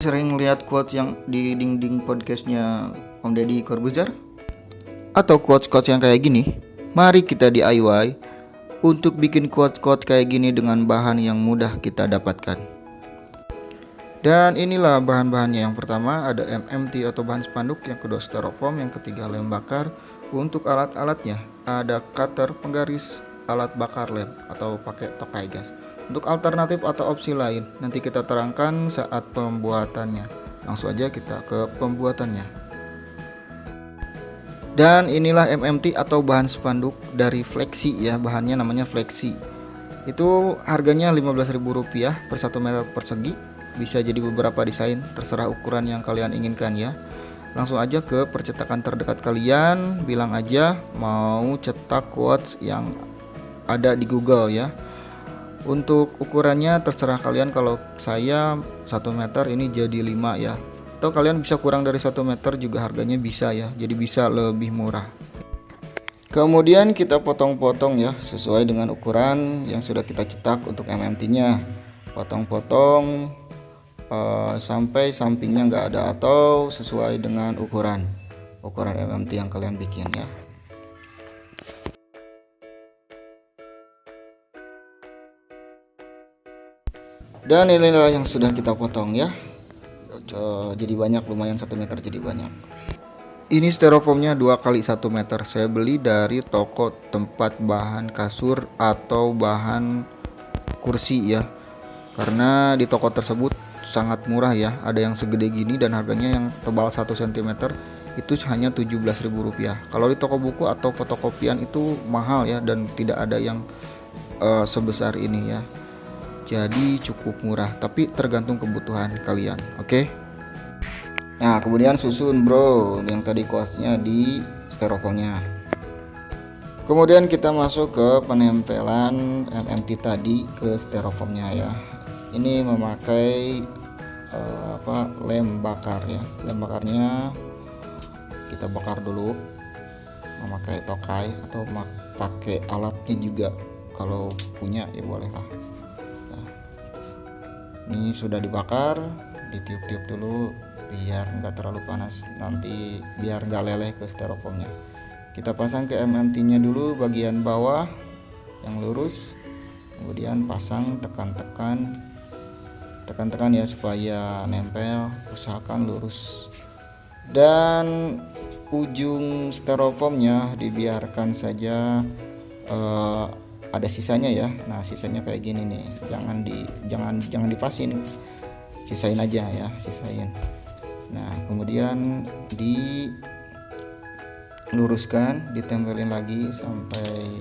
Sering lihat quotes yang di dinding podcastnya Om Deddy Corbuzier atau quotes-quotes yang kayak gini? Mari kita DIY untuk bikin quotes-quotes kayak gini dengan bahan yang mudah kita dapatkan. Dan inilah bahan-bahannya. Yang pertama ada MMT atau bahan spanduk, yang kedua styrofoam, yang ketiga lem bakar. Untuk alat-alatnya ada cutter, penggaris, alat bakar lem atau pakai tokai gas. Untuk alternatif atau opsi lain nanti kita terangkan saat pembuatannya. Langsung aja kita ke pembuatannya. Dan inilah MMT atau bahan spanduk dari Flexi ya, bahannya namanya Flexi. Itu harganya Rp15.000 per 1 meter persegi. Bisa jadi beberapa desain, terserah ukuran yang kalian inginkan ya. Langsung aja ke percetakan terdekat kalian, bilang aja mau cetak quotes yang ada di Google ya. Untuk ukurannya terserah kalian, kalau saya 1 meter ini jadi 5 ya. Atau kalian bisa kurang dari 1 meter juga harganya bisa ya, jadi bisa lebih murah. Kemudian kita potong-potong ya sesuai dengan ukuran yang sudah kita cetak untuk MMT nya. Potong-potong sampai sampingnya nggak ada atau sesuai dengan ukuran MMT yang kalian bikin ya. Dan inilah yang sudah kita potong ya. Jadi banyak, lumayan 1 meter jadi banyak. Ini styrofoamnya 2x1 meter. Saya beli dari toko tempat bahan kasur atau bahan kursi ya. Karena di toko tersebut sangat murah ya. Ada yang segede gini dan harganya yang tebal 1 cm itu hanya Rp17.000. Kalau di toko buku atau fotokopian itu mahal ya, dan tidak ada yang sebesar ini ya. Jadi cukup murah, tapi tergantung kebutuhan kalian. Oke. Nah, kemudian susun bro yang tadi kuasnya di styrofoamnya. Kemudian kita masuk ke penempelan MMT tadi ke styrofoamnya ya. Ini memakai lem bakar ya. Lem bakarnya kita bakar dulu, memakai tokai atau pakai alatnya juga kalau punya ya boleh lah. Ini sudah dibakar, ditiup-tiup dulu biar nggak terlalu panas, nanti biar nggak leleh ke styrofoamnya. Kita pasang ke MMT nya dulu bagian bawah yang lurus, kemudian pasang, tekan-tekan ya supaya nempel, usahakan lurus. Dan ujung styrofoamnya dibiarkan saja ada sisanya ya. Nah, sisanya kayak gini nih. Jangan dipasin. Sisain aja ya, sisain. Nah, kemudian diluruskan, ditempelin lagi sampai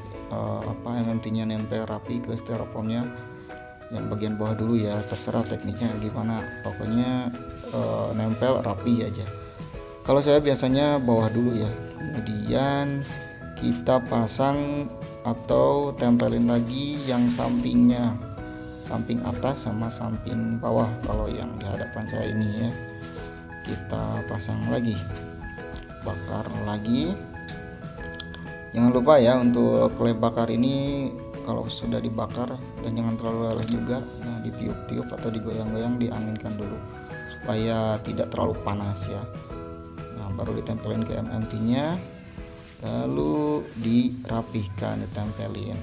MMT-nya nempel rapi ke styrofoamnya. Yang bagian bawah dulu ya, terserah tekniknya gimana. Pokoknya nempel rapi aja. Kalau saya biasanya bawah dulu ya. Kemudian kita pasang atau tempelin lagi yang sampingnya, samping atas sama samping bawah. Kalau yang di hadapan saya ini ya, kita pasang lagi, bakar lagi. Jangan lupa ya untuk lem bakar ini kalau sudah dibakar, dan jangan terlalu leleh juga. Nah, ditiup-tiup atau digoyang-goyang, dianginkan dulu supaya tidak terlalu panas ya. Nah, baru ditempelin ke MMT nya, lalu dirapihkan, ditempelin.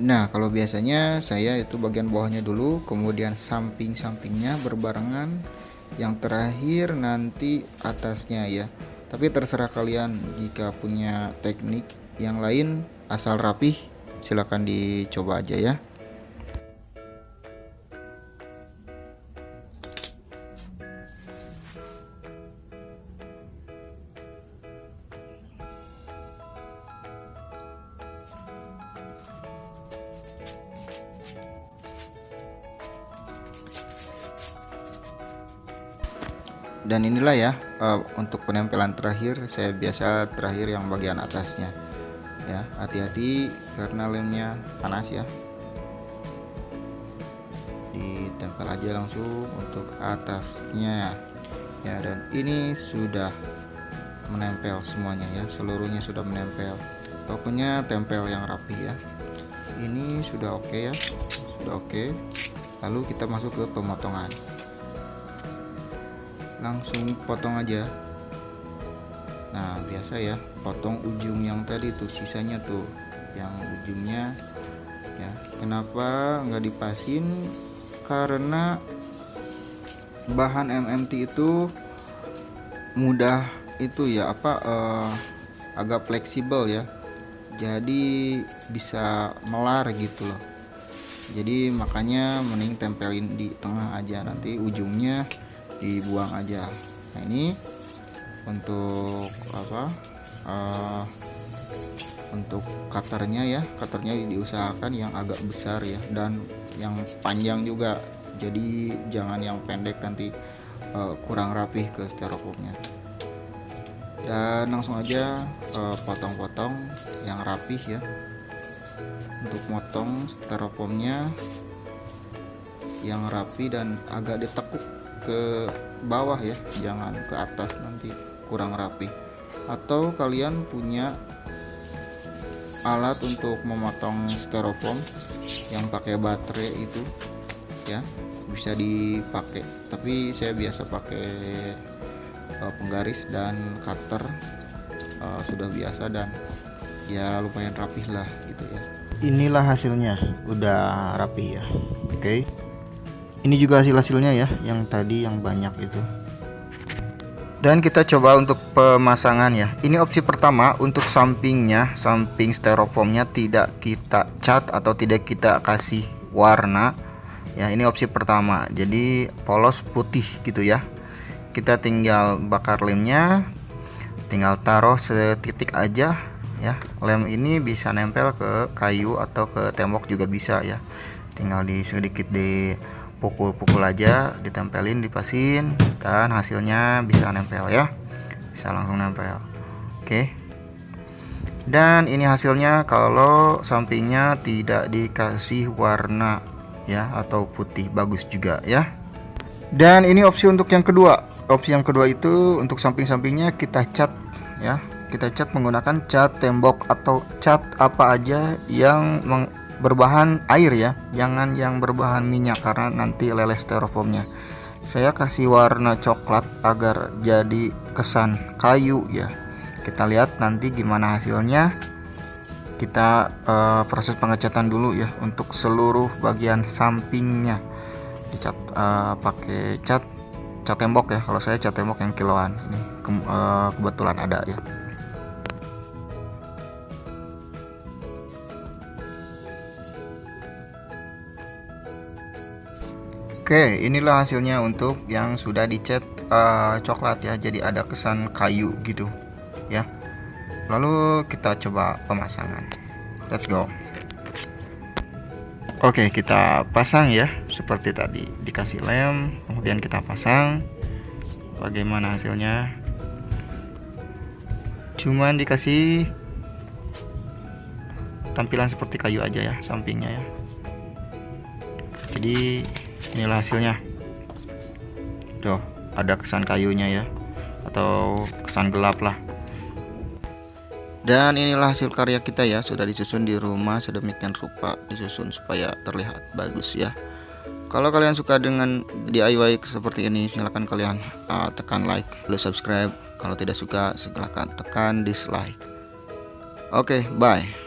Nah, kalau biasanya saya itu bagian bawahnya dulu, kemudian samping-sampingnya berbarengan, yang terakhir nanti atasnya ya. Tapi terserah kalian, jika punya teknik yang lain asal rapih silakan dicoba aja ya. Dan inilah ya untuk penempelan terakhir. Saya biasa terakhir yang bagian atasnya ya. Hati-hati karena lemnya panas ya. Ditempel aja langsung untuk atasnya ya. Dan ini sudah menempel semuanya ya, seluruhnya sudah menempel. Pokoknya tempel yang rapi ya. ini sudah oke ya, sudah oke. Lalu kita masuk ke pemotongan, langsung potong aja. Nah biasa ya, potong ujung yang tadi tuh, sisanya tuh yang ujungnya ya. Kenapa nggak dipasin? Karena bahan MMT itu mudah itu ya, agak fleksibel ya, jadi bisa melar gitu loh. Jadi makanya mending tempelin di tengah aja, nanti ujungnya dibuang aja. Nah ini untuk untuk cutternya ya, cutternya diusahakan yang agak besar ya, dan yang panjang juga, jadi jangan yang pendek, nanti kurang rapih ke styrofoamnya. Dan langsung aja potong-potong yang rapih ya. Untuk motong styrofoamnya yang rapi dan agak ditekuk ke bawah ya, jangan ke atas, nanti kurang rapi. Atau kalian punya alat untuk memotong styrofoam yang pakai baterai itu ya, bisa dipakai, tapi saya biasa pakai penggaris dan cutter, sudah biasa dan ya lumayan rapih lah gitu ya. Inilah hasilnya, udah rapi ya. Oke. Ini juga hasilnya ya, yang tadi yang banyak itu. Dan kita coba untuk pemasangan ya. Ini opsi pertama, untuk sampingnya, samping styrofoamnya tidak kita cat atau tidak kita kasih warna ya. Ini opsi pertama, jadi polos putih gitu ya. Kita tinggal bakar lemnya, tinggal taruh setitik aja ya. Lem ini bisa nempel ke kayu atau ke tembok juga bisa ya. Tinggal sedikit dipukul-pukul aja, ditempelin, dipasin, dan hasilnya bisa nempel ya, bisa langsung nempel. Oke. Dan ini hasilnya kalau sampingnya tidak dikasih warna ya, atau putih, bagus juga ya. Dan ini opsi untuk yang kedua. Opsi yang kedua itu untuk samping-sampingnya kita cat ya. Kita cat menggunakan cat tembok atau cat apa aja yang berbahan air ya, jangan yang berbahan minyak karena nanti leleh styrofoamnya. Saya kasih warna coklat agar jadi kesan kayu ya. Kita lihat nanti gimana hasilnya. Kita proses pengecatan dulu ya untuk seluruh bagian sampingnya. Dicat pakai cat tembok ya. Kalau saya cat tembok yang kiloan ini kebetulan ada ya. Oke, inilah hasilnya untuk yang sudah dicat coklat ya, jadi ada kesan kayu gitu ya. Lalu kita coba pemasangan. Let's go. Oke, kita pasang ya seperti tadi, dikasih lem, kemudian kita pasang. Bagaimana hasilnya? Cuman dikasih tampilan seperti kayu aja ya sampingnya ya. Jadi inilah hasilnya. Tuh, ada kesan kayunya ya, atau kesan gelap lah. Dan inilah hasil karya kita ya, sudah disusun di rumah sedemikian rupa, disusun supaya terlihat bagus ya. Kalau kalian suka dengan DIY seperti ini, silahkan kalian tekan like, lalu subscribe. Kalau tidak suka, silahkan tekan dislike. Oke, bye.